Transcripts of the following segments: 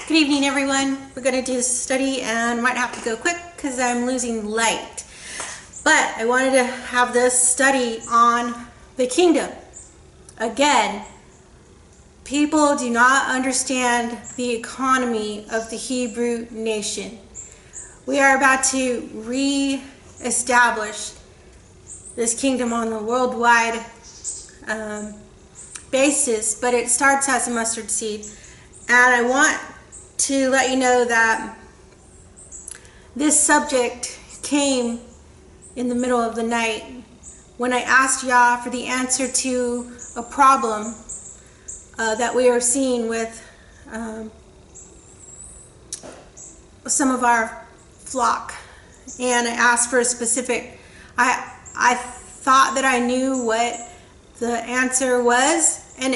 Good evening, everyone. We're going to do this study and might have to go quick because I'm losing light. But I wanted to have this study on the kingdom. Again, people do not understand the economy of the Hebrew nation. We are about to re-establish this kingdom on a worldwide basis, but it starts as a mustard seed. And I want to let you know that this subject came in the middle of the night when I asked Yah for the answer to a problem that we are seeing with some of our flock. And I asked for a specific, I thought that I knew what the answer was, and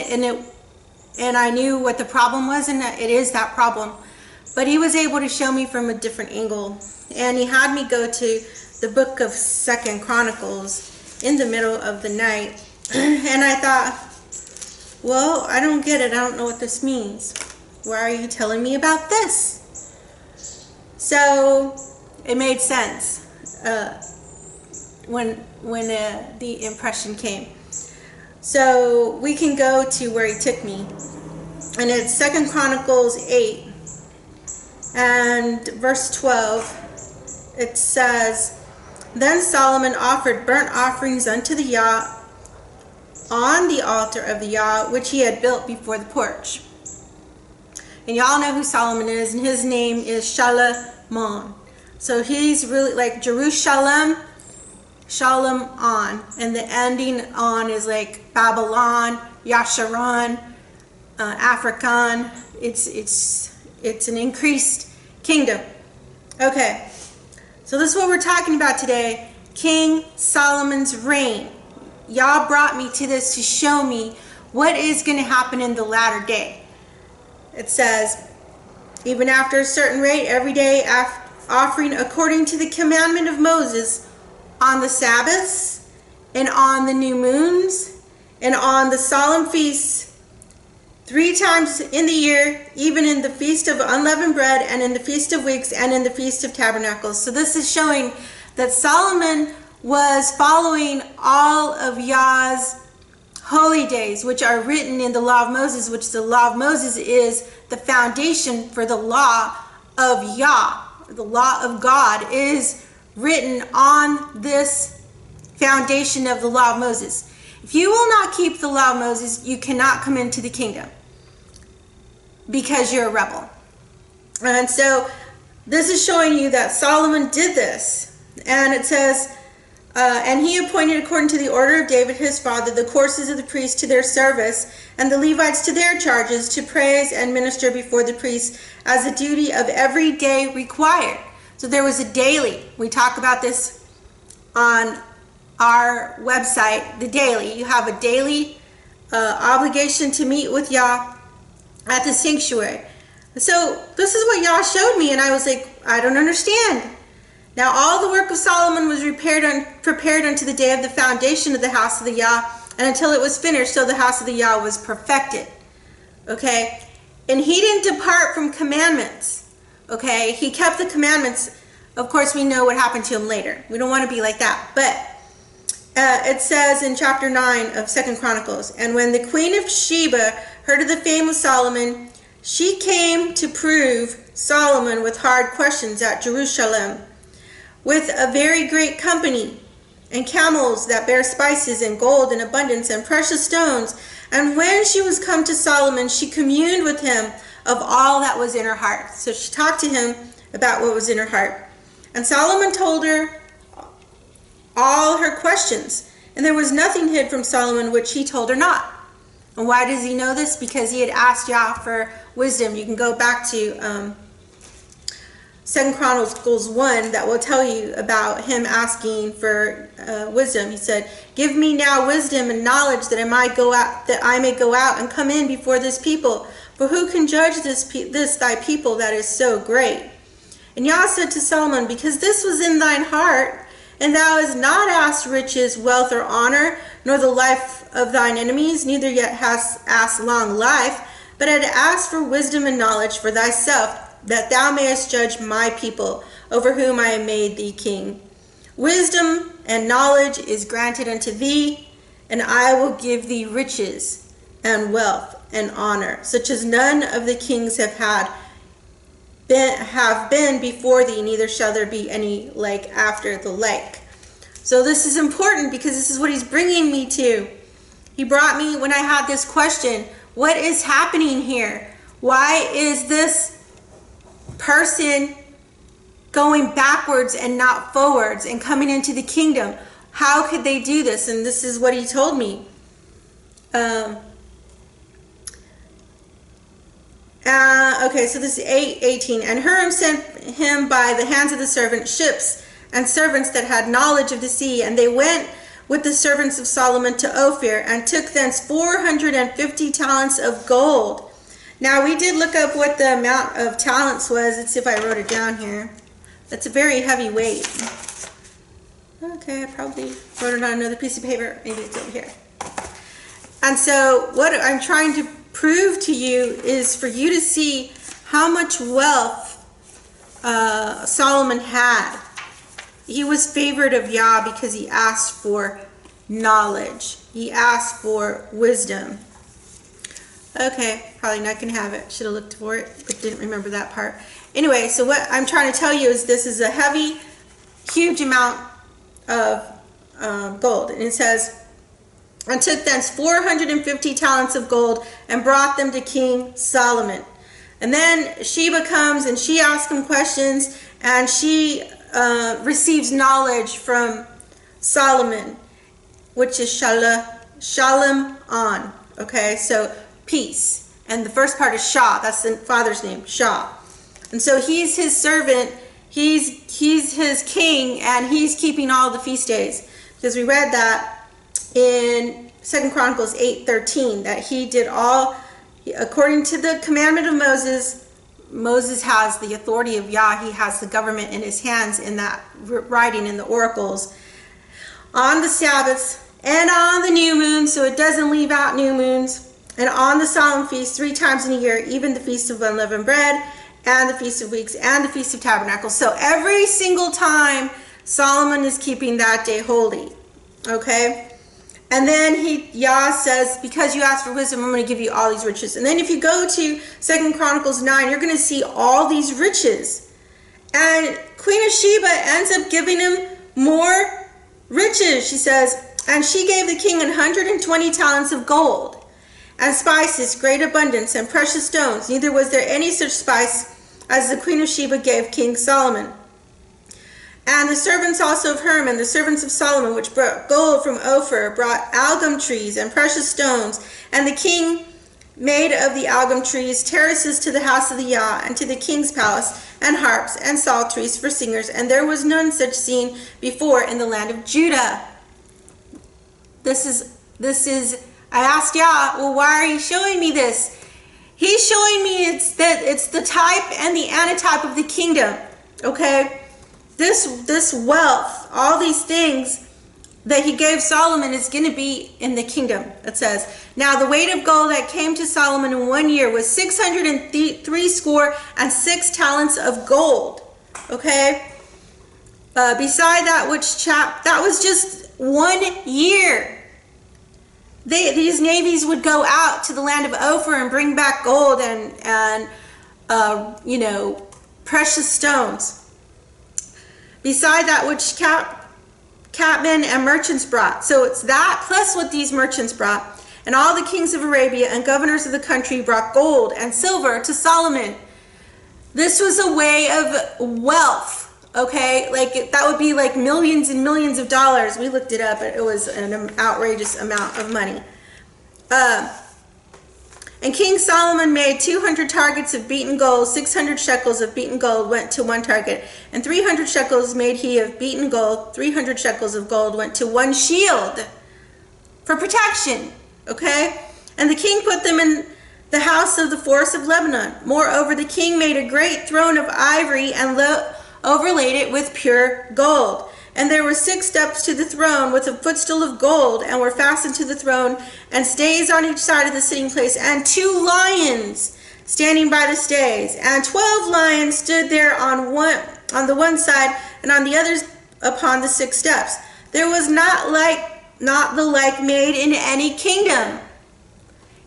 I knew what the problem was, and it is that problem. But he was able to show me from a different angle. And he had me go to the book of 2 Chronicles in the middle of the night. And I thought, well, I don't get it. I don't know what this means. Why are you telling me about this? So it made sense when the impression came. So we can go to where he took me. And it's 2 Chronicles 8 and verse 12. It says, "Then Solomon offered burnt offerings unto the Yah on the altar of the Yah, which he had built before the porch." And y'all know who Solomon is, and his name is Shalom. So he's really like Jerusalem, Shalom on, and the ending on is like Babylon, YASHARON, African. It's an increased kingdom. Okay, so this is what we're talking about today. King Solomon's reign. Yah brought me to this to show me what is going to happen in the latter day. It says, "Even after a certain rate, every day offering according to the commandment of Moses, on the Sabbaths, and on the new moons, and on the solemn feasts, 3 times in the year, even in the feast of unleavened bread, and in the feast of weeks, and in the feast of tabernacles." So this is showing that Solomon was following all of Yah's holy days, which are written in the law of Moses, which the law of Moses is the foundation for the law of Yah. The law of God is written on this foundation of the law of Moses. If you will not keep the law of Moses, you cannot come into the kingdom because you're a rebel. And so this is showing you that Solomon did this. And it says, "And he appointed according to the order of David his father the courses of the priests to their service, and the Levites to their charges, to praise and minister before the priests as a duty of every day required." So there was a daily. We talk about this on our website, the daily. You have a daily obligation to meet with Yah at the sanctuary. So this is what Yah showed me, and I was like, I don't understand. "Now all the work of Solomon was prepared unto the day of the foundation of the house of the Yah, and until it was finished, so the house of the Yah was perfected." Okay? And he didn't depart from commandments. Okay? He kept the commandments. Of course, we know what happened to him later. We don't want to be like that. But it says in chapter 9 of 2 Chronicles, "And when the queen of Sheba heard of the fame of Solomon, she came to prove Solomon with hard questions at Jerusalem, with a very great company, and camels that bear spices, and gold in abundance, and precious stones. And when she was come to Solomon, she communed with him of all that was in her heart." So she talked to him about what was in her heart. "And Solomon told her all her questions, and there was nothing hid from Solomon which he told her not." And why does he know this? Because he had asked Yah for wisdom. You can go back to 2 Chronicles 1, that will tell you about him asking for wisdom. He said, "Give me now wisdom and knowledge that I may go out and come in before this people. For who can judge this thy people that is so great?" And Yah said to Solomon, "Because this was in thine heart, and thou hast not asked riches, wealth, or honor, nor the life of thine enemies, neither yet hast asked long life, but had asked for wisdom and knowledge for thyself, that thou mayest judge my people, over whom I have made thee king. Wisdom and knowledge is granted unto thee, and I will give thee riches and wealth and honor, such as none of the kings have been before thee, neither shall there be any like after the like. So this is important because this is what he's bringing me to. He brought me when I had this question, what is happening here? Why is this person going backwards and not forwards and coming into the kingdom? How could they do this? And this is what he told me. Okay, so this is 8:18. And Hiram sent him by the hands of the servant ships and servants that had knowledge of the sea, and they went with the servants of Solomon to Ophir, and took thence 450 talents of gold. Now we did look up what the amount of talents was. Let's see if I wrote it down here. That's a very heavy weight. Okay, I probably wrote it on another piece of paper. Maybe it's over here. And so what I'm trying to prove to you is for you to see how much wealth Solomon had. He was favored of Yah because he asked for knowledge. He asked for wisdom. Okay, probably not going to have it. Should have looked for it, but didn't remember that part. Anyway, so what I'm trying to tell you is this is a heavy, huge amount of gold. And it says, and took thence 450 talents of gold and brought them to King Solomon. And then Sheba comes and she asks him questions, and she receives knowledge from Solomon, which is Shalom on. Okay, so peace. And the first part is Shah. That's the father's name, Shah. And so he's his servant. He's his king, and he's keeping all the feast days. Because we read that in 2 Chronicles 8:13, that he did all according to the commandment of Moses. Moses has the authority of Yah. He has the government in his hands in that writing in the oracles. On the Sabbaths and on the new moon, so it doesn't leave out new moons, and on the solemn feast 3 times in a year, even the feast of unleavened bread and the feast of weeks and the feast of tabernacles. So every single time Solomon is keeping that day holy. Okay? And then Yah says, because you asked for wisdom, I'm going to give you all these riches. And then if you go to 2 Chronicles 9, you're going to see all these riches. And Queen of Sheba ends up giving him more riches. She says, and she gave the king 120 talents of gold, and spices, great abundance, and precious stones. Neither was there any such spice as the Queen of Sheba gave King Solomon. And the servants also of Hiram and the servants of Solomon, which brought gold from Ophir, brought algum trees and precious stones. And the king made of the algum trees terraces to the house of the Yah and to the king's palace, and harps and psalteries for singers. And there was none such seen before in the land of Judah. This is. I asked Yah, well, why are you showing me this? He's showing me it's the type and the antitype of the kingdom. Okay. This wealth, all these things that he gave Solomon is going to be in the kingdom. It says, now the weight of gold that came to Solomon in 1 year was 636 talents of gold. Okay. Beside that that was just 1 year. These navies would go out to the land of Ophir and bring back gold and precious stones. Beside that which capmen and merchants brought. So it's that plus what these merchants brought. And all the kings of Arabia and governors of the country brought gold and silver to Solomon. This was a way of wealth. Okay, like that would be like millions and millions of dollars. We looked it up. It was an outrageous amount of money. And King Solomon made 200 targets of beaten gold. 600 shekels of beaten gold went to one target. And 300 shekels made he of beaten gold. 300 shekels of gold went to one shield for protection. Okay? And the king put them in the house of the forest of Lebanon. Moreover, the king made a great throne of ivory and overlaid it with pure gold. And there were 6 steps to the throne with a footstool of gold, and were fastened to the throne, and stays on each side of the sitting place, and 2 lions standing by the stays. And 12 lions stood there on the one side, and on the others upon the 6 steps. There was not the like made in any kingdom.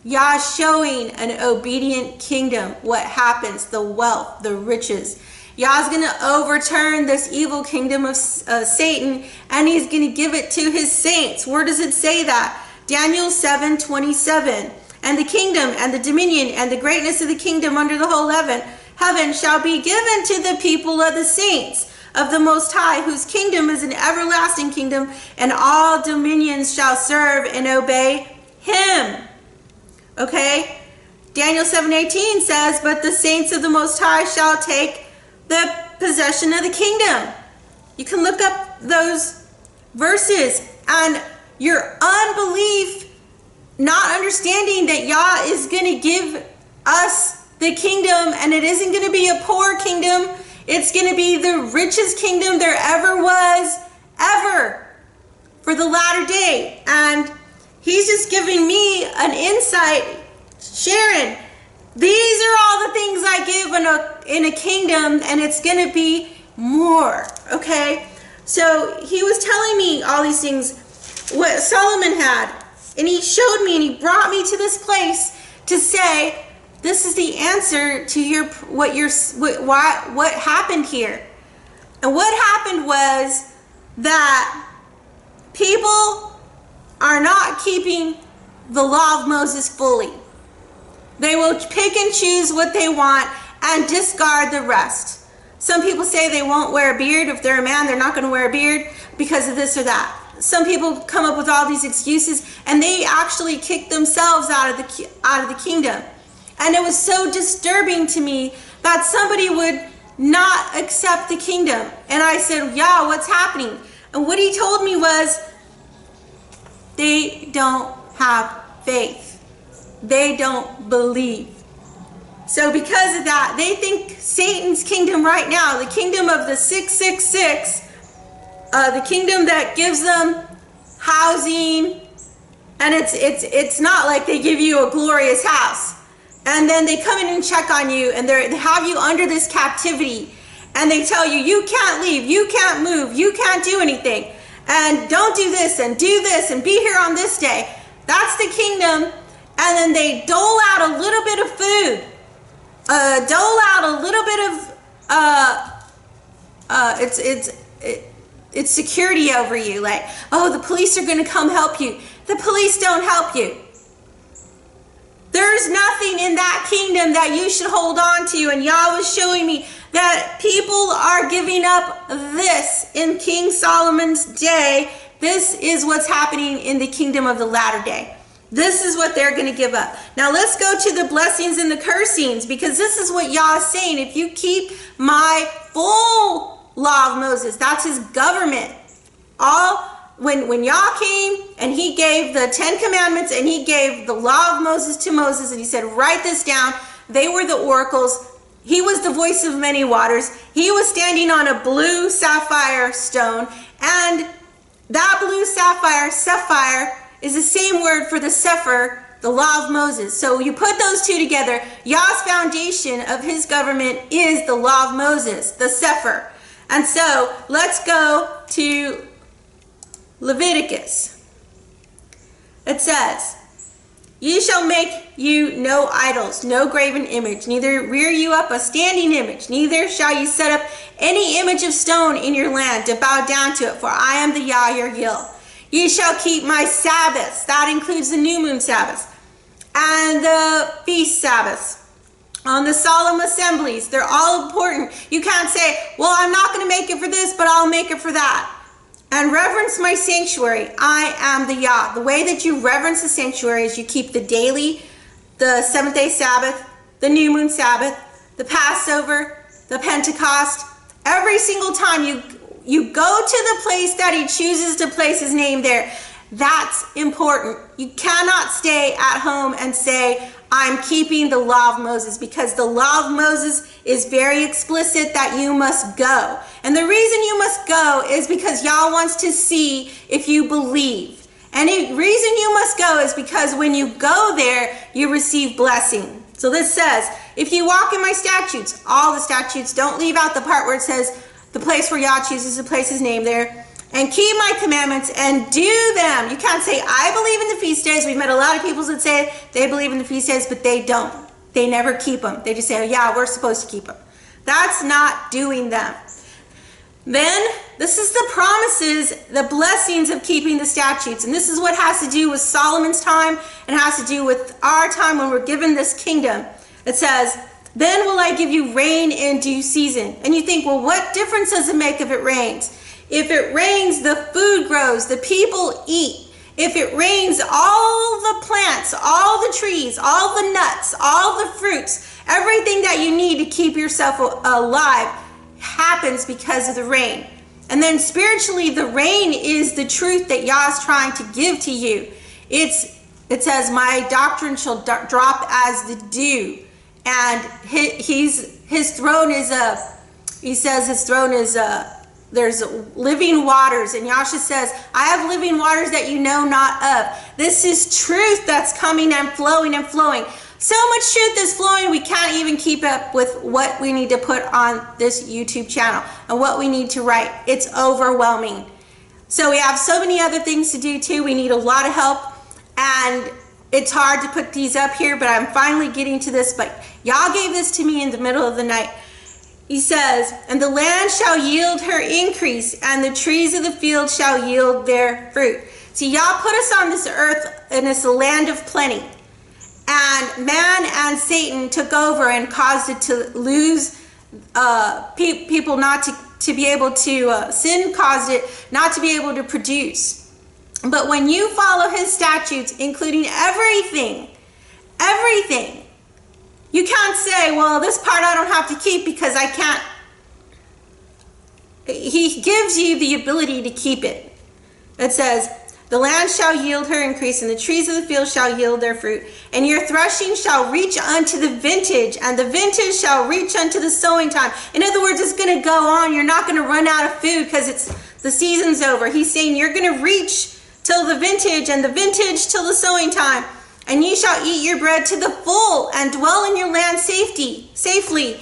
Yah showing an obedient kingdom. What happens? The wealth, the riches. Yah's going to overturn this evil kingdom of Satan, and he's going to give it to his saints. Where does it say that? Daniel 7:27. And the kingdom and the dominion and the greatness of the kingdom under the whole heaven shall be given to the people of the saints of the Most High, whose kingdom is an everlasting kingdom, and all dominions shall serve and obey him. Okay? Daniel 7:18 says, but the saints of the Most High shall take the possession of the kingdom. You can look up those verses, and your unbelief, not understanding that Yah is going to give us the kingdom, and it isn't going to be a poor kingdom. It's going to be the richest kingdom there ever was, ever, for the latter day. And he's just giving me an insight. Sharon, these are all the things I give in a kingdom, and it's going to be more. Okay? So he was telling me all these things, what Solomon had. And he showed me, and he brought me to this place to say, this is the answer to what happened here. And what happened was that people are not keeping the law of Moses fully. They will pick and choose what they want and discard the rest. Some people say they won't wear a beard. If they're a man, they're not going to wear a beard because of this or that. Some people come up with all these excuses, and they actually kick themselves out of the kingdom. And it was so disturbing to me that somebody would not accept the kingdom. And I said, Yah, what's happening? And what he told me was, they don't have faith. They don't believe. So because of that, they think Satan's kingdom right now, the kingdom of the 666, the kingdom that gives them housing, and it's not like they give you a glorious house, and then they come in and check on you, and they have you under this captivity, and they tell you, you can't leave, you can't move, you can't do anything, and don't do this, and be here on this day. That's the kingdom. And then they dole out a little bit of food, dole out a little bit of it's security over you. Like, oh, the police are going to come help you. The police don't help you. There's nothing in that kingdom that you should hold on to. And Yah was showing me that people are giving up this in King Solomon's day. This is what's happening in the kingdom of the latter day. This is what they're going to give up. Now let's go to the blessings and the cursings, because this is what Yah is saying. If you keep my full law of Moses, that's his government. When Yah came and he gave the 10 commandments and he gave the law of Moses to Moses, and he said, write this down. They were the oracles. He was the voice of many waters. He was standing on a blue sapphire stone, and that blue sapphire is the same word for the Sefer, the law of Moses. So you put those two together. Yah's foundation of his government is the law of Moses, the Sefer. And so let's go to Leviticus. It says, ye shall make you no idols, no graven image, neither rear you up a standing image, neither shall you set up any image of stone in your land to bow down to it, for I am the Yah your Gil. Ye shall keep my Sabbaths. That includes the new moon Sabbaths and the feast Sabbaths. On the solemn assemblies, they're all important. You can't say, well, I'm not going to make it for this, but I'll make it for that. And reverence my sanctuary. I am the Yah. The way that you reverence the sanctuary is you keep the daily, the 7th-day Sabbath, the new moon Sabbath, the Passover, the Pentecost. Every single time you go to the place that he chooses to place his name there. That's important. You cannot stay at home and say, I'm keeping the law of Moses, because the law of Moses is very explicit that you must go. And the reason you must go is because Yah wants to see if you believe. And the reason you must go is because when you go there, you receive blessing. So this says, if you walk in my statutes, all the statutes, don't leave out the part where it says the place where Yah chooses to place his name there, and keep my commandments and do them. You can't say, I believe in the feast days. We've met a lot of people that say they believe in the feast days, but they don't. They never keep them. They just say, oh yeah, we're supposed to keep them. That's not doing them. Then, this is the promises, the blessings of keeping the statutes. And this is what has to do with Solomon's time and has to do with our time when we're given this kingdom. It says, then will I give you rain in due season. And you think, well, what difference does it make if it rains? If it rains, the food grows, the people eat. If it rains, all the plants, all the trees, all the nuts, all the fruits, everything that you need to keep yourself alive happens because of the rain. And then spiritually, the rain is the truth that Yah is trying to give to you. It says, my doctrine shall drop as the dew. And his throne is he says his throne is there's living waters, and Yasha says, I have living waters that you know not of. This is truth that's coming and flowing and flowing. So much truth is flowing, we can't even keep up with what we need to put on this YouTube channel and what we need to write. It's overwhelming. So we have so many other things to do too. We need a lot of help, and it's hard to put these up here, but I'm finally getting to this. But Yah gave this to me in the middle of the night. He says, and the land shall yield her increase, and the trees of the field shall yield their fruit. See, Yah put us on this earth, and it's a land of plenty. And man and Satan took over and caused it to lose people not to be able to, sin caused it not to be able to produce. But when you follow his statutes, including everything, you can't say, well, this part I don't have to keep because I can't. He gives you the ability to keep it. It says, the land shall yield her increase, and the trees of the field shall yield their fruit. And your threshing shall reach unto the vintage, and the vintage shall reach unto the sowing time. In other words, it's going to go on. You're not going to run out of food because the season's over. He's saying you're going to reach till the vintage, and the vintage till the sowing time. And ye shall eat your bread to the full, and dwell in your land safely.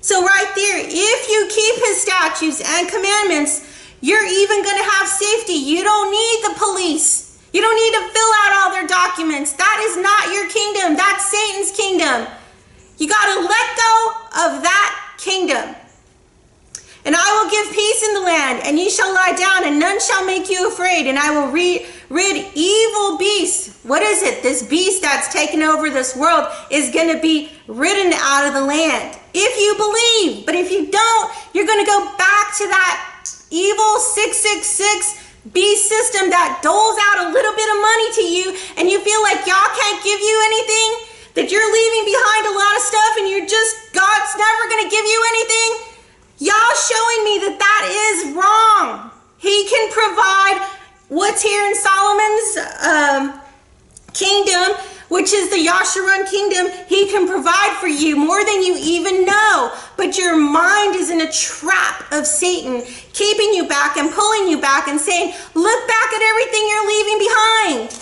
So right there, if you keep his statutes and commandments, you're even going to have safety. You don't need the police. You don't need to fill out all their documents. That is not your kingdom. That's Satan's kingdom. You got to let go of that kingdom. And I will give peace in the land, and ye shall lie down, and none shall make you afraid. And I will rid evil beasts. What is it? This beast that's taken over this world is going to be ridden out of the land. If you believe. But if you don't, you're going to go back to that evil 666 beast system that doles out a little bit of money to you, and you feel like y'all can't give you anything, that you're leaving behind a lot of stuff, and God's never going to give you anything. Y'all showing me that that is wrong. He can provide what's here in Solomon's kingdom, which is the YASHARON kingdom. He can provide for you more than you even know. But your mind is in a trap of Satan, keeping you back and pulling you back and saying, look back at everything you're leaving behind.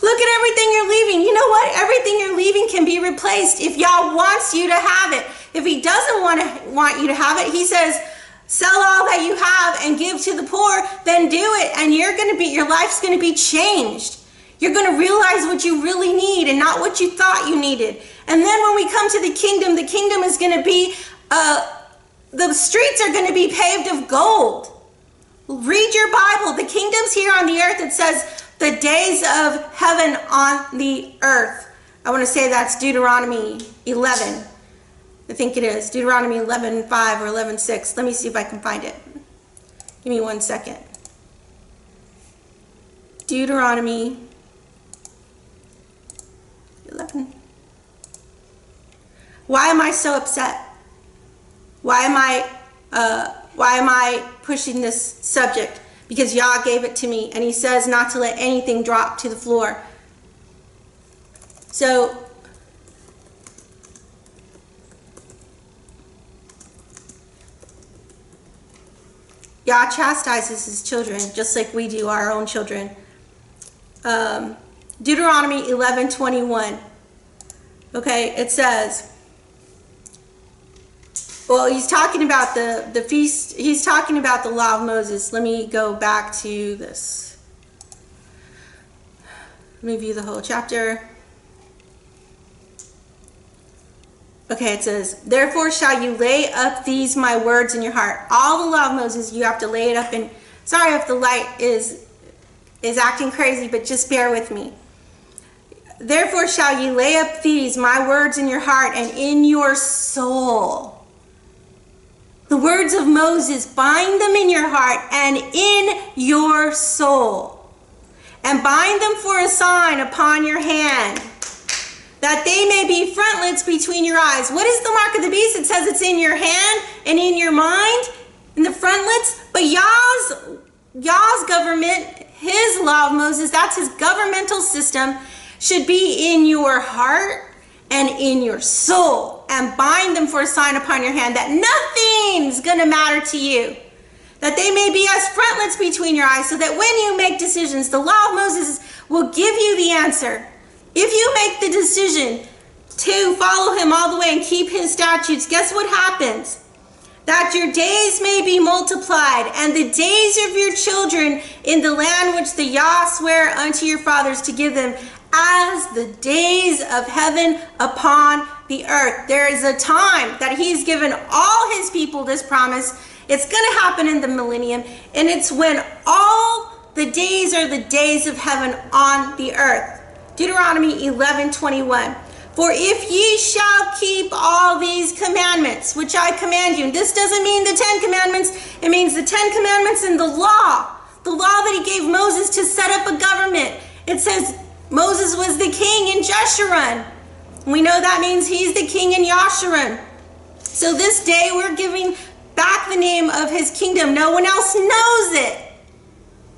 Look at everything you're leaving. You know what? Everything you're leaving can be replaced if Yah wants you to have it. If he doesn't want you to have it, he says, sell all that you have and give to the poor, then do it. And your life's going to be changed. You're going to realize what you really need and not what you thought you needed. And then when we come to the kingdom is going to be, the streets are going to be paved of gold. Read your Bible. The kingdom's here on the earth. It says the days of heaven on the earth. I want to say that's Deuteronomy 11. I think it is. Deuteronomy 11:5 or 11:6. Let me see if I can find it. Give me 1 second. Deuteronomy 11. Why am I so upset? Why am I pushing this subject? Because Yah gave it to me, and he says not to let anything drop to the floor. So Yah chastises his children just like we do our own children. Deuteronomy 11:21. Okay, it says, well, he's talking about the feast. He's talking about the law of Moses. Let me go back to this. Let me view the whole chapter. Okay, it says, therefore shall you lay up these my words in your heart. All the law of Moses, you have to lay it up in. Sorry if the light is acting crazy, but just bear with me. Therefore shall you lay up these my words in your heart and in your soul. The words of Moses, bind them in your heart and in your soul. And bind them for a sign upon your hand, that they may be frontlets between your eyes. What is the mark of the beast? It says it's in your hand and in your mind, in the frontlets. But Yah's government, his law of Moses, that's his governmental system, should be in your heart and in your soul. And bind them for a sign upon your hand, that nothing's going to matter to you. That they may be as frontlets between your eyes, so that when you make decisions, the law of Moses will give you the answer. If you make the decision to follow him all the way and keep his statutes, guess what happens? That your days may be multiplied, and the days of your children in the land which the Yah sware unto your fathers to give them, as the days of heaven upon the earth. There is a time that he's given all his people this promise. It's going to happen in the millennium, and it's when all the days are the days of heaven on the earth. Deuteronomy 11:21. For if ye shall keep all these commandments, which I command you, and this doesn't mean the 10 commandments, it means the 10 commandments and the law that he gave Moses to set up a government. It says Moses was the king in JASHARON. We know that means he's the king in YASHARON. So this day we're giving back the name of his kingdom. No one else knows it.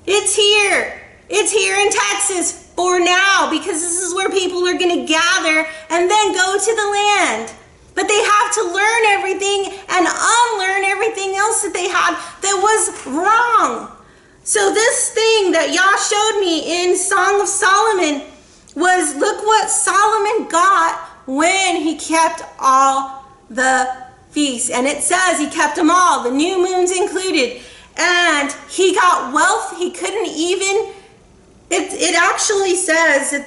It's here. It's here in Texas for now, because this is where people are going to gather and then go to the land. But they have to learn everything and unlearn everything else that they had that was wrong. So this thing that Yah showed me in Song of Solomon was, look what Solomon got when he kept all the feasts. And it says he kept them all, the new moons included. And he got wealth. He couldn't even, it actually says that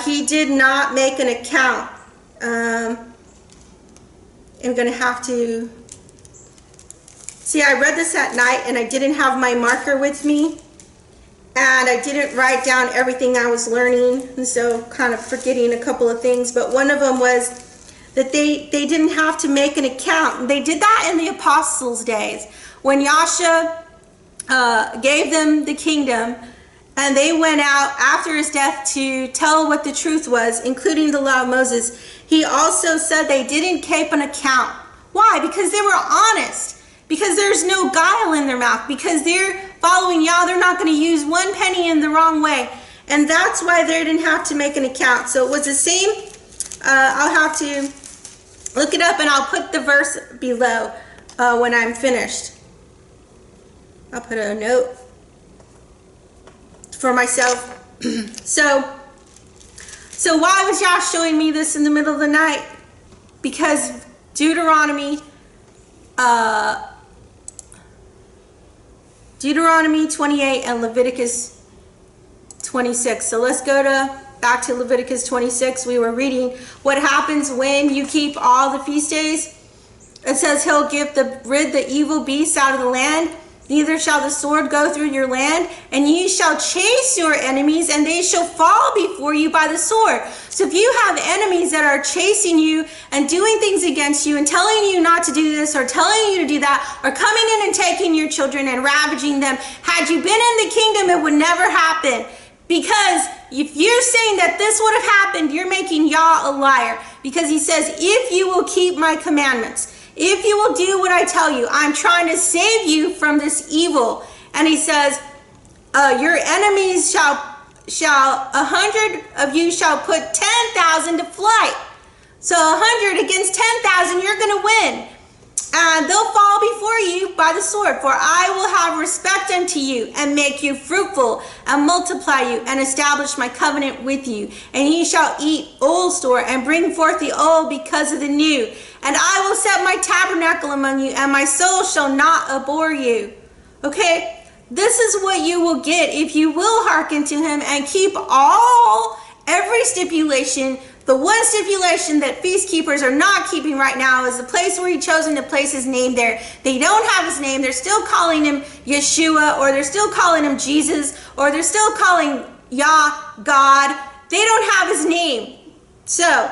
he did not make an account. I'm going to have to, see, I read this at night and I didn't have my marker with me. And I didn't write down everything I was learning. And so kind of forgetting a couple of things. But one of them was that they didn't have to make an account. They did that in the apostles' days. When Yasha gave them the kingdom, and they went out after his death to tell what the truth was, including the law of Moses, he also said they didn't keep an account. Why? Because they were honest. Because there's no guile in their mouth. Because they're following Yah. They're not going to use one penny in the wrong way. And that's why they didn't have to make an account. So it was the same. I'll have to look it up and I'll put the verse below when I'm finished. I'll put a note for myself. So why was Yah showing me this in the middle of the night? Because Deuteronomy 28 and Leviticus 26. So let's go back to Leviticus 26. We were reading what happens when you keep all the feast days. It says he'll rid the evil beasts out of the land. Neither shall the sword go through your land, and ye shall chase your enemies, and they shall fall before you by the sword. So if you have enemies that are chasing you and doing things against you and telling you not to do this or telling you to do that, or coming in and taking your children and ravaging them, had you been in the kingdom, it would never happen. Because if you're saying that this would have happened, you're making Yah a liar. Because he says, if you will keep my commandments, if you will do what I tell you, I'm trying to save you from this evil. And he says, your enemies shall 100 of you shall put 10,000 to flight. So 100 against 10,000, you're going to win. And they'll fall before you by the sword, for I will have respect unto you, and make you fruitful, and multiply you, and establish my covenant with you. And ye shall eat old store, and bring forth the old because of the new. And I will set my tabernacle among you, and my soul shall not abhor you. Okay, this is what you will get if you will hearken to him and keep every stipulation. The one stipulation that feast keepers are not keeping right now is the place where he chosen to place his name there. They don't have his name. They're still calling him Yeshua, or they're still calling him Jesus, or they're still calling Yah God. They don't have his name. So,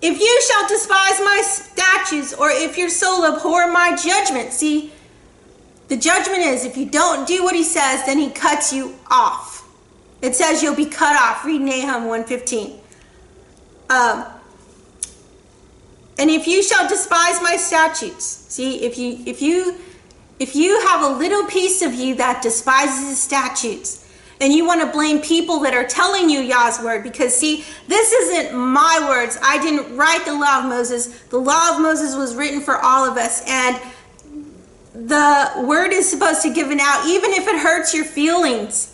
if you shall despise my statutes, or if your soul abhor my judgment. See, the judgment is if you don't do what he says, then he cuts you off. It says you'll be cut off. Read Nahum 1:15. And if you shall despise my statutes, see, if you have a little piece of you that despises his statutes, and you want to blame people that are telling you Yah's word, because see, this isn't my words. I didn't write the law of Moses. The law of Moses was written for all of us, and the word is supposed to be given out, even if it hurts your feelings.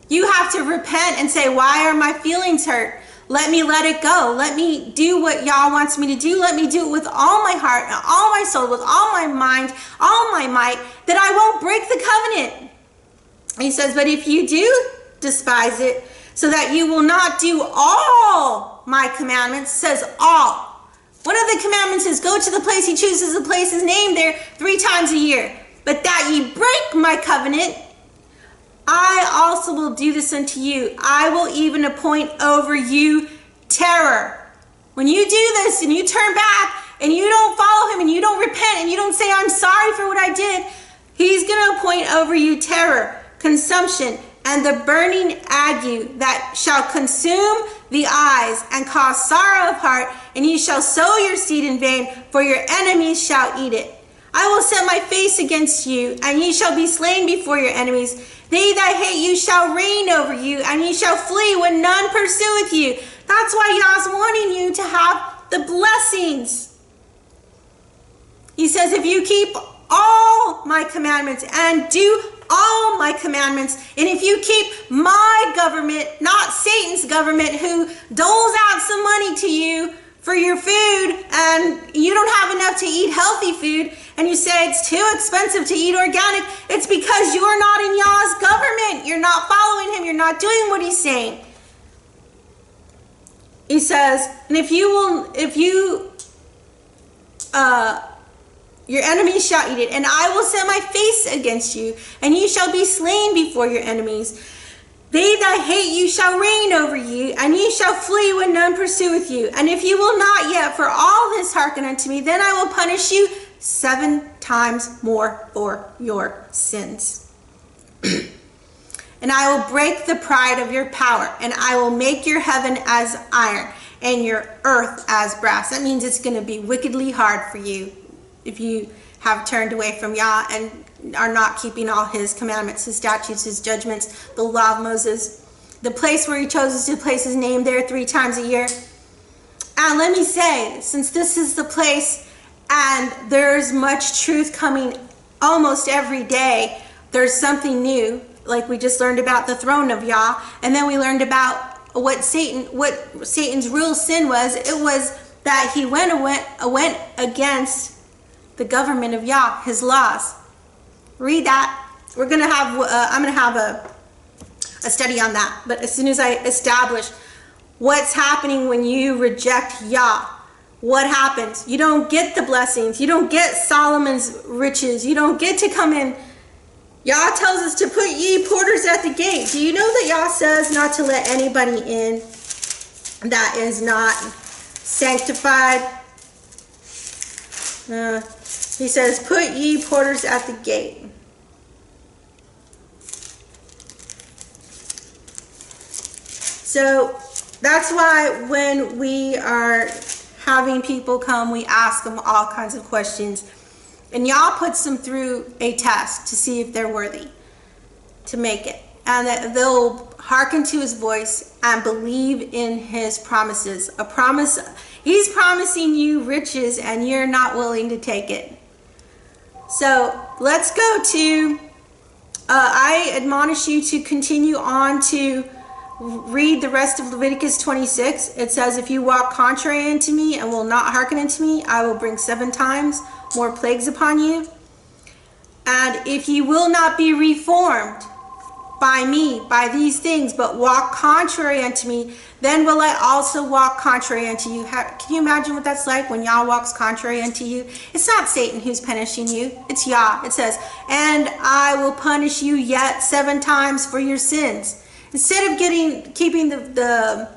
You have to repent and say, why are my feelings hurt? Let it go. Let me do what Yah wants me to do. Let me do it with all my heart, and all my soul, with all my mind, all my might, that I won't break the covenant. He says, but if you do despise it, so that you will not do all my commandments, says all. One of the commandments is go to the place he chooses to place his name there 3 times a year. But that ye break my covenant, I also will do this unto you. I will even appoint over you terror. When you do this and you turn back and you don't follow him and you don't repent and you don't say, I'm sorry for what I did, he's going to appoint over you terror, consumption, and the burning ague that shall consume the eyes and cause sorrow of heart, and ye shall sow your seed in vain, for your enemies shall eat it. I will set my face against you, and ye shall be slain before your enemies. They that hate you shall reign over you, and ye shall flee when none pursueth you. That's why Yah's wanting you to have the blessings. He says, if you keep all my commandments and do all my commandments, and if you keep my government, not Satan's government, who doles out some money to you for your food, and you don't have enough to eat healthy food, and you say it's too expensive to eat organic, it's because you're not in Yah's government. You're not following him. You're not doing what he's saying. He says, and your enemies shall eat it, and I will set my face against you, and ye shall be slain before your enemies. They that hate you shall reign over you, and ye shall flee when none pursueth you. And if you will not yet for all this hearken unto me, then I will punish you 7 times more for your sins. And I will break the pride of your power, and I will make your heaven as iron, and your earth as brass. That means it's going to be wickedly hard for you if you have turned away from Yah and are not keeping all his commandments, his statutes, his judgments, the law of Moses, the place where he chooses to place his name there 3 times a year. And let me say, since this is the place and there's much truth coming almost every day, there's something new, like we just learned about the throne of Yah, and then we learned about what Satan's real sin was. It was that he went against the government of Yah, his laws. Read that. We're gonna have I'm gonna have a study on that. But as soon as I establish what's happening when you reject Yah, what happens? You don't get the blessings. You don't get Solomon's riches. You don't get to come in. Yah tells us to put ye porters at the gate. Do you know that Yah says not to let anybody in that is not sanctified? He says, put ye porters at the gate. So that's why when we are having people come, we ask them all kinds of questions. And Yah puts them through a test to see if they're worthy to make it. And that they'll hearken to his voice and believe in his promises. A promise, he's promising you riches and you're not willing to take it. So let's go to, I admonish you to continue on to read the rest of Leviticus 26. It says, if you walk contrary unto me and will not hearken unto me, I will bring 7 times more plagues upon you. And if you will not be reformed by me, by these things, but walk contrary unto me, then will I also walk contrary unto you. Can you imagine what that's like when Yah walks contrary unto you? It's not Satan who's punishing you. It's Yah. It says, and I will punish you yet 7 times for your sins. Instead of keeping the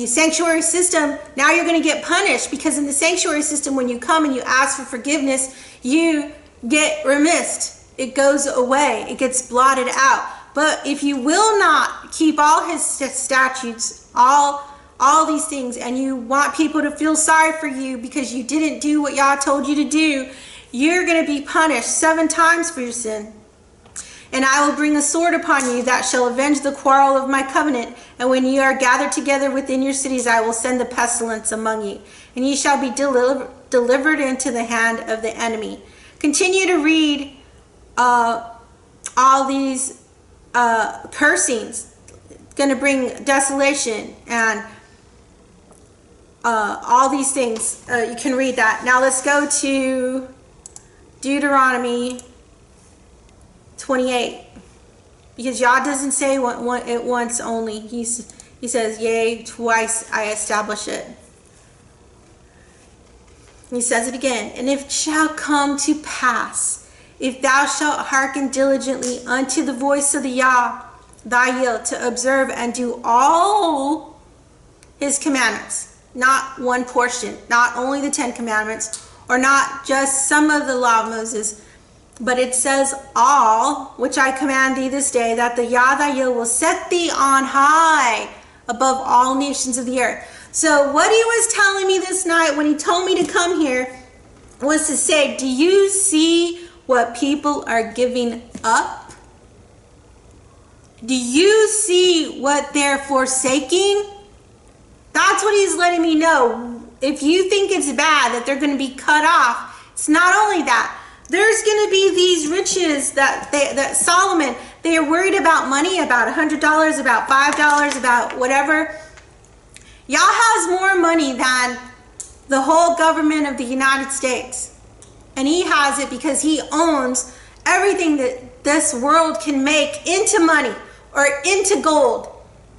sanctuary system, now you're going to get punished, because in the sanctuary system, when you come and you ask for forgiveness, you get remissed. It goes away. It gets blotted out. But if you will not keep all his statutes, all these things, and you want people to feel sorry for you because you didn't do what Yah told you to do, you're going to be punished 7 times for your sin. And I will bring a sword upon you that shall avenge the quarrel of my covenant. And when ye are gathered together within your cities, I will send the pestilence among you. And ye shall be delivered into the hand of the enemy. Continue to read all these cursings. It's going to bring desolation and all these things. You can read that. Now let's go to Deuteronomy 28, because Yah doesn't say it once only. He says, yea, twice I establish it. He says it again. And if it shall come to pass, if thou shalt hearken diligently unto the voice of the Yah, thy will, to observe and do all his commandments, not one portion, not only the 10 commandments, or not just some of the law of Moses, but it says all, which I command thee this day, that the Yah thy will set thee on high above all nations of the earth. So what he was telling me this night when he told me to come here was to say, do you see what people are giving up? Do you see what they're forsaking? That's what he's letting me know. If you think it's bad that they're going to be cut off, it's not only that. There's going to be these riches that Solomon, they are worried about money, about $100, about $5, about whatever. Yah has more money than the whole government of the United States. And he has it because he owns everything that this world can make into money or into gold.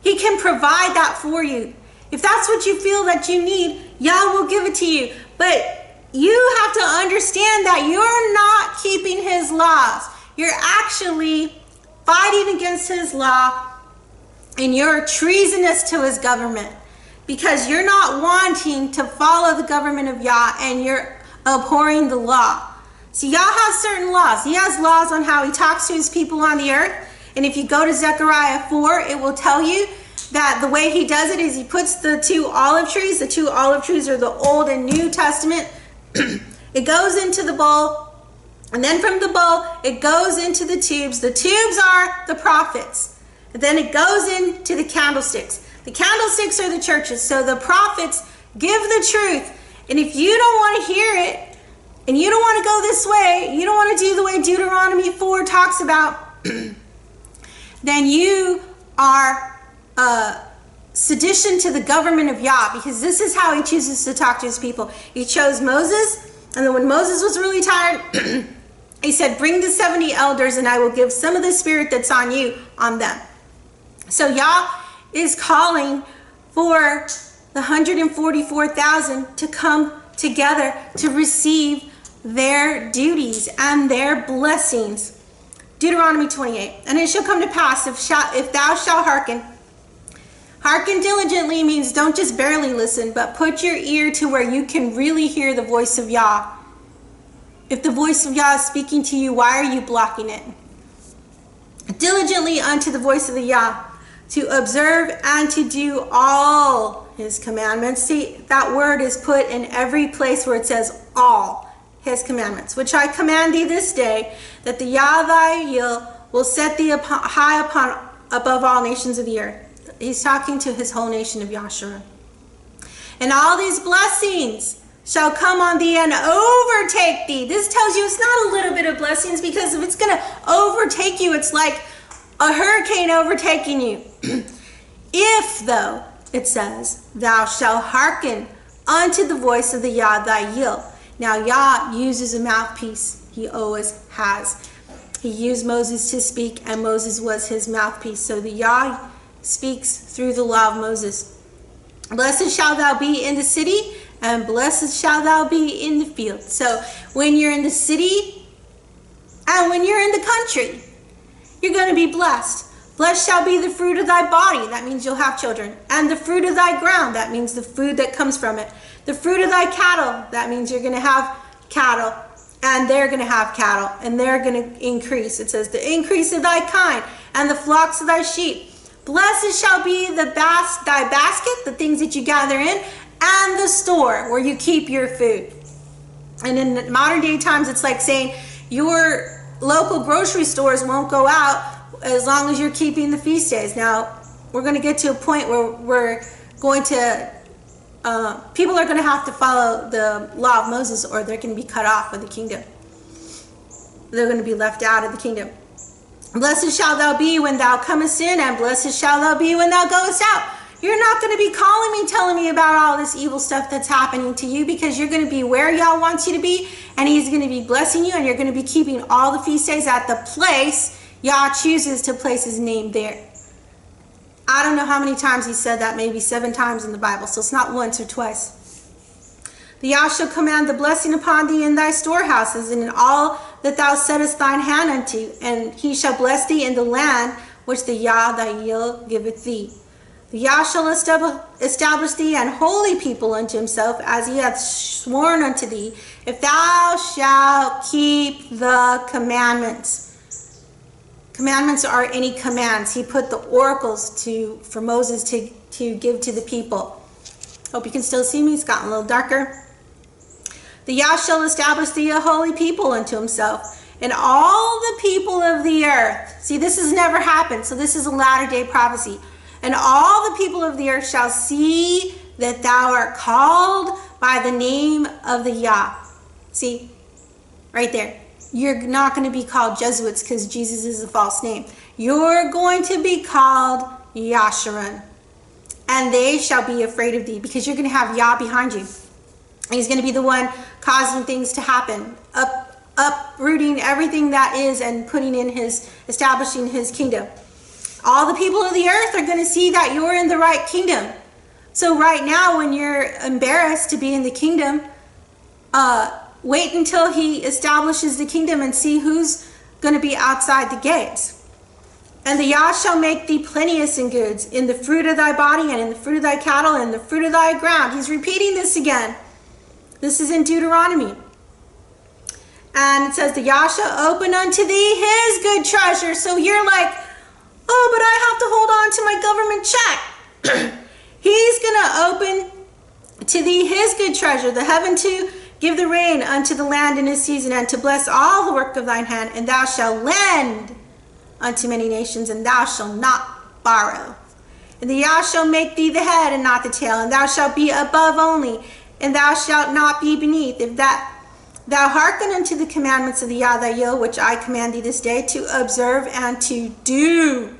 He can provide that for you. If that's what you feel that you need, Yah will give it to you. But you have to understand that you're not keeping his laws. You're actually fighting against his law, and you're treasonous to his government because you're not wanting to follow the government of Yah, and you're abhorring the law. See, Yah has certain laws. He has laws on how he talks to his people on the earth. And if you go to Zechariah 4, it will tell you that the way he does it is he puts the 2 olive trees. The 2 olive trees are the Old and New Testament. It goes into the bowl, and then from the bowl it goes into the tubes. The tubes are the prophets, and then it goes into the candlesticks. The candlesticks are the churches. So the prophets give the truth, and if you don't want to hear it and you don't want to go this way, you don't want to do the way Deuteronomy 4 talks about, then you are sedition to the government of Yah, because this is how he chooses to talk to his people. He chose Moses, and then when Moses was really tired, he said, bring the 70 elders and I will give some of the spirit that's on you on them. So Yah is calling for the 144,000 to come together to receive their duties and their blessings. Deuteronomy 28. And it shall come to pass, if thou shalt hearken. Hearken diligently means don't just barely listen, but put your ear to where you can really hear the voice of Yah. If the voice of Yah is speaking to you, why are you blocking it? Diligently unto the voice of the Yah, to observe and to do all his commandments. See, that word is put in every place where it says all his commandments, which I command thee this day, that the Yah thy will set thee high above all nations of the earth. He's talking to his whole nation of YASHARON. And all these blessings shall come on thee and overtake thee. This tells you it's not a little bit of blessings, because if it's going to overtake you, it's like a hurricane overtaking you. If, though, it says, thou shalt hearken unto the voice of the Yah thy Yil. Now, Yah uses a mouthpiece. He always has. He used Moses to speak, and Moses was his mouthpiece. So the Yah speaks through the law of Moses. Blessed shalt thou be in the city, and blessed shalt thou be in the field. So when you're in the city and when you're in the country, you're going to be blessed. Blessed shall be the fruit of thy body. That means you'll have children. And the fruit of thy ground. That means the food that comes from it. The fruit of thy cattle. That means you're going to have cattle. And they're going to have cattle. And they're going to increase. It says the increase of thy kind. And the flocks of thy sheep. Blessed shall be thy basket, the things that you gather in. And the store where you keep your food. And in modern day times, it's like saying your local grocery stores won't go out as long as you're keeping the feast days. Now, we're going to get to a point where we're going to, people are going to have to follow the law of Moses, or they're going to be cut off of the kingdom. They're going to be left out of the kingdom. Blessed shalt thou be when thou comest in, and blessed shalt thou be when thou goest out. You're not going to be calling me, telling me about all this evil stuff that's happening to you, because you're going to be where Yah wants you to be, and he's going to be blessing you, and you're going to be keeping all the feast days at the place Yah chooses to place his name there. I don't know how many times he said that, maybe 7 times in the Bible, so it's not once or twice. The Yah shall command the blessing upon thee in thy storehouses, and in all that thou settest thine hand unto, and he shall bless thee in the land which the Yah thy Yil giveth thee. The Yah shall establish thee an holy people unto himself, as he hath sworn unto thee, if thou shalt keep the commandments. Commandments are any commands. He put the oracles for Moses to give to the people. Hope you can still see me. It's gotten a little darker. The Yah shall establish thee a holy people unto himself, and all the people of the earth. See, this has never happened, so this is a latter-day prophecy. And all the people of the earth shall see that thou art called by the name of the Yah. See, right there. You're not going to be called Jesuits, because Jesus is a false name. You're going to be called YASHARON. And they shall be afraid of thee, because you're going to have Yah behind you. And he's going to be the one causing things to happen, uprooting everything that is and establishing his kingdom. All the people of the earth are going to see that you're in the right kingdom. So right now, when you're embarrassed to be in the kingdom, wait until he establishes the kingdom and see who's going to be outside the gates. And the Yah shall make thee plenteous in goods, in the fruit of thy body, and in the fruit of thy cattle, and in the fruit of thy ground. He's repeating this again. This is in Deuteronomy. And it says, the Yah shall open unto thee his good treasure. So you're like, oh, but I have to hold on to my government check. He's going to open to thee his good treasure, the heaven to give the rain unto the land in his season, and to bless all the work of thine hand. And thou shalt lend unto many nations, and thou shalt not borrow. And the Yah shall make thee the head and not the tail, and thou shalt be above only, and thou shalt not be beneath. If that thou hearken unto the commandments of the Yah thy Yil, which I command thee this day, to observe and to do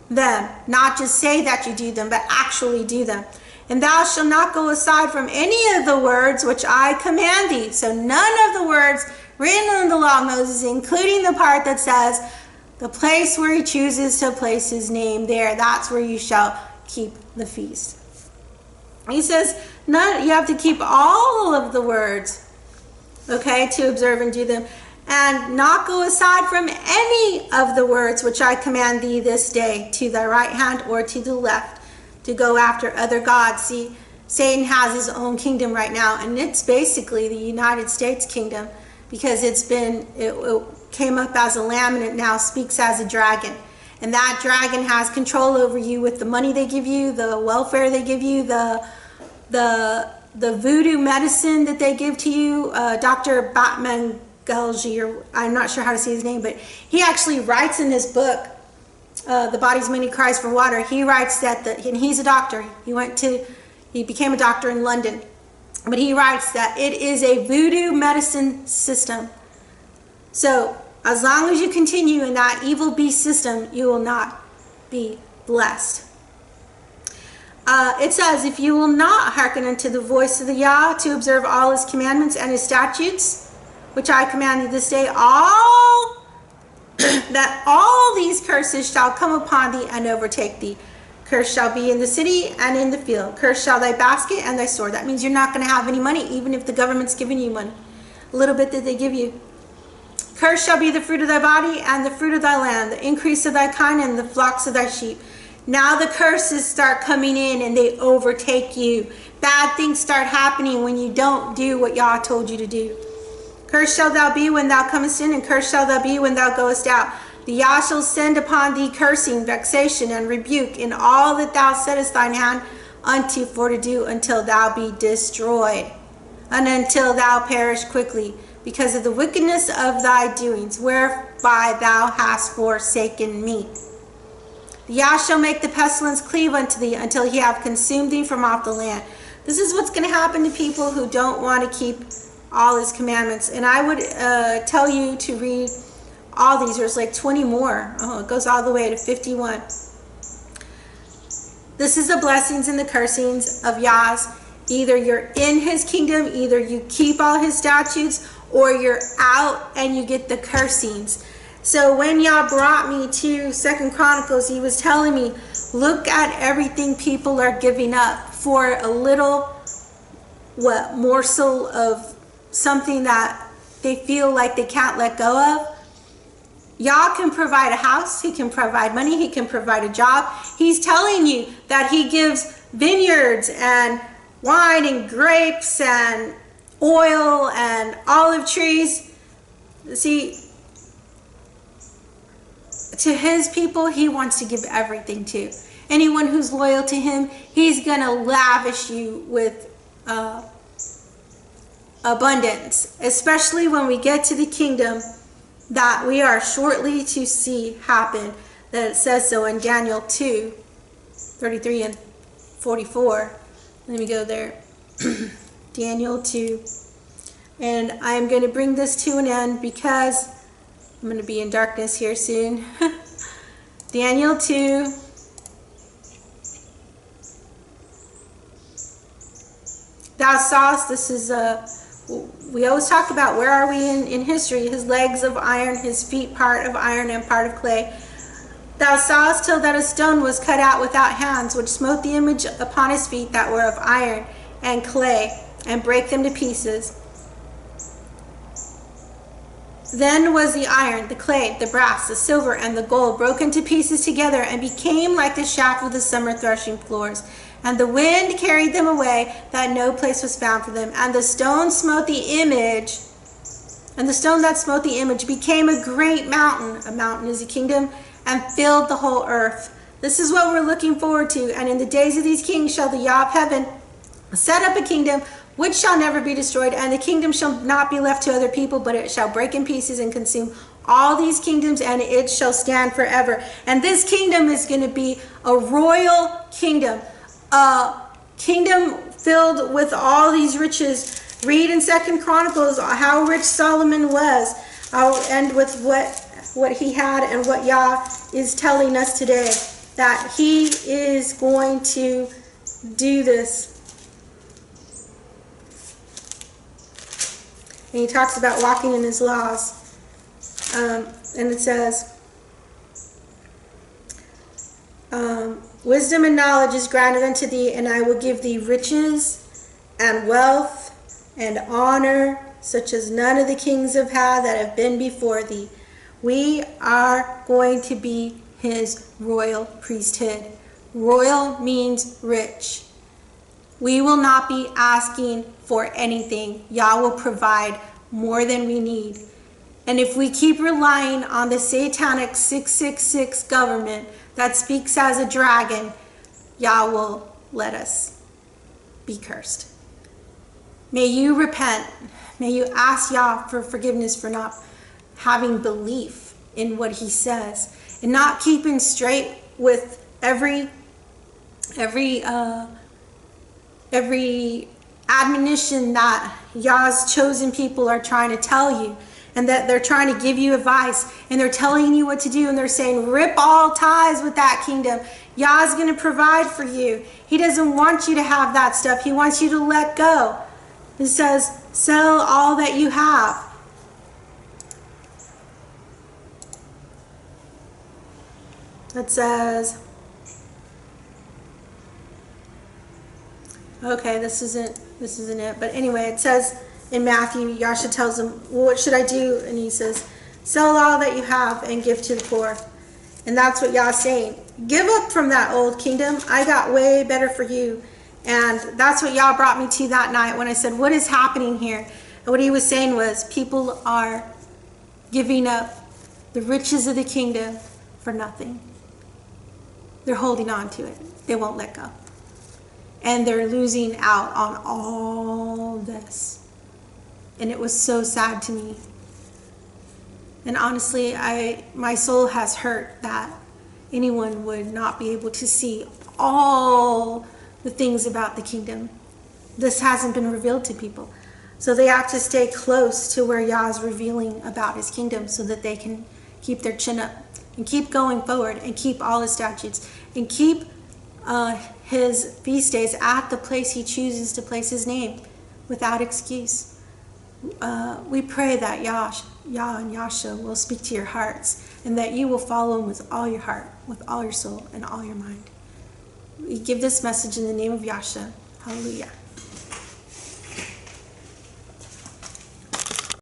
them. Not just say that you do them, but actually do them. And thou shalt not go aside from any of the words which I command thee. So none of the words written in the law of Moses, including the part that says, the place where he chooses to place his name there, that's where you shall keep the feast. He says, you have to keep all of the words, okay, to observe and do them, and not go aside from any of the words which I command thee this day, to thy right hand or to the left, to go after other gods. See, Satan has his own kingdom right now, and it's basically the United States kingdom, because it came up as a lamb and it now speaks as a dragon. And that dragon has control over you with the money they give you, the welfare they give you, the voodoo medicine that they give to you. Dr. Batman Gelji, or I'm not sure how to say his name, but he actually writes in his book the body's many cries for water. He writes that, and he's a doctor. He became a doctor in London. But he writes that it is a voodoo medicine system. So as long as you continue in that evil beast system, you will not be blessed. It says, if you will not hearken unto the voice of the Yah to observe all his commandments and his statutes, which I command you this day, that all these curses shall come upon thee and overtake thee. Cursed shall be in the city and in the field. Cursed shall thy basket and thy store. That means you're not going to have any money, even if the government's giving you money. A little bit that they give you. Cursed shall be the fruit of thy body and the fruit of thy land, the increase of thy kind and the flocks of thy sheep. Now the curses start coming in and they overtake you. Bad things start happening when you don't do what Yah told you to do. Cursed shalt thou be when thou comest in, and cursed shalt thou be when thou goest out. The Yah shall send upon thee cursing, vexation, and rebuke in all that thou settest thine hand unto for to do, until thou be destroyed, and until thou perish quickly, because of the wickedness of thy doings, whereby thou hast forsaken me. The Yah shall make the pestilence cleave unto thee, until he have consumed thee from off the land. This is what's going to happen to people who don't want to keep all his commandments. And I would tell you to read all these. There's like 20 more. Oh, it goes all the way to 51. This is the blessings and the cursings of Yah's. Either you're in his kingdom, either you keep all his statutes, or you're out and you get the cursings. So when Yah brought me to 2 Chronicles, he was telling me, look at everything people are giving up for a little morsel of something that they feel like they can't let go of. Yah can provide a house, he can provide money, he can provide a job. He's telling you that he gives vineyards and wine and grapes and oil and olive trees. See, to his people, he wants to give everything to. Anyone who's loyal to him, he's going to lavish you with abundance, especially when we get to the kingdom that we are shortly to see happen. That it says so in Daniel 2:33 and 44. Let me go there. Daniel 2. And I'm going to bring this to an end because I'm going to be in darkness here soon. Daniel 2. Thou sawest, this is we always talk about where are we in history. His legs of iron, his feet part of iron and part of clay. Thou sawest till that a stone was cut out without hands, which smote the image upon his feet that were of iron and clay, and brake them to pieces. Then was the iron, the clay, the brass, the silver, and the gold broken to pieces together, and became like the shaft of the summer threshing floors. And the wind carried them away, that no place was found for them. And the stone smote the image, and the stone that smote the image became a great mountain. A mountain is a kingdom, and filled the whole earth. This is what we're looking forward to. And in the days of these kings shall the Yah of heaven set up a kingdom which shall never be destroyed, and the kingdom shall not be left to other people, but it shall break in pieces and consume all these kingdoms, and it shall stand forever. And this kingdom is going to be a royal kingdom, a kingdom filled with all these riches. Read in 2 Chronicles how rich Solomon was. I'll end with what he had and what Yah is telling us today, that he is going to do this. And he talks about walking in his laws. And it says, wisdom and knowledge is granted unto thee, and I will give thee riches and wealth and honor, such as none of the kings have had that have been before thee. We are going to be his royal priesthood. Royal means rich. We will not be asking for anything. Yah will provide more than we need. And if we keep relying on the satanic 666 government that speaks as a dragon, Yah will let us be cursed. May you repent. May you ask Yah for forgiveness for not having belief in what he says. and not keeping straight with every admonition that Yah's chosen people are trying to tell you, and that they're trying to give you advice, and they're telling you what to do, and they're saying rip all ties with that kingdom. Yah's going to provide for you. He doesn't want you to have that stuff. He wants you to let go. It says sell all that you have. It says, okay, this isn't it, but anyway, it says in Matthew, Yasha tells him, well, what should I do? And he says, sell all that you have and give to the poor. And that's what Yah's saying. Give up from that old kingdom. I got way better for you. And that's what Yah brought me to that night when I said, what is happening here? And what he was saying was, people are giving up the riches of the kingdom for nothing. They're holding on to it. They won't let go. And they're losing out on all this. And it was so sad to me. And honestly, my soul has hurt that anyone would not be able to see all the things about the kingdom. This hasn't been revealed to people. So they have to stay close to where Yah is revealing about his kingdom so that they can keep their chin up and keep going forward and keep all his statutes and keep his feast days at the place he chooses to place his name without excuse. We pray that Yah and Yasha will speak to your hearts, and that you will follow him with all your heart, with all your soul, and all your mind. We give this message in the name of Yasha. Hallelujah.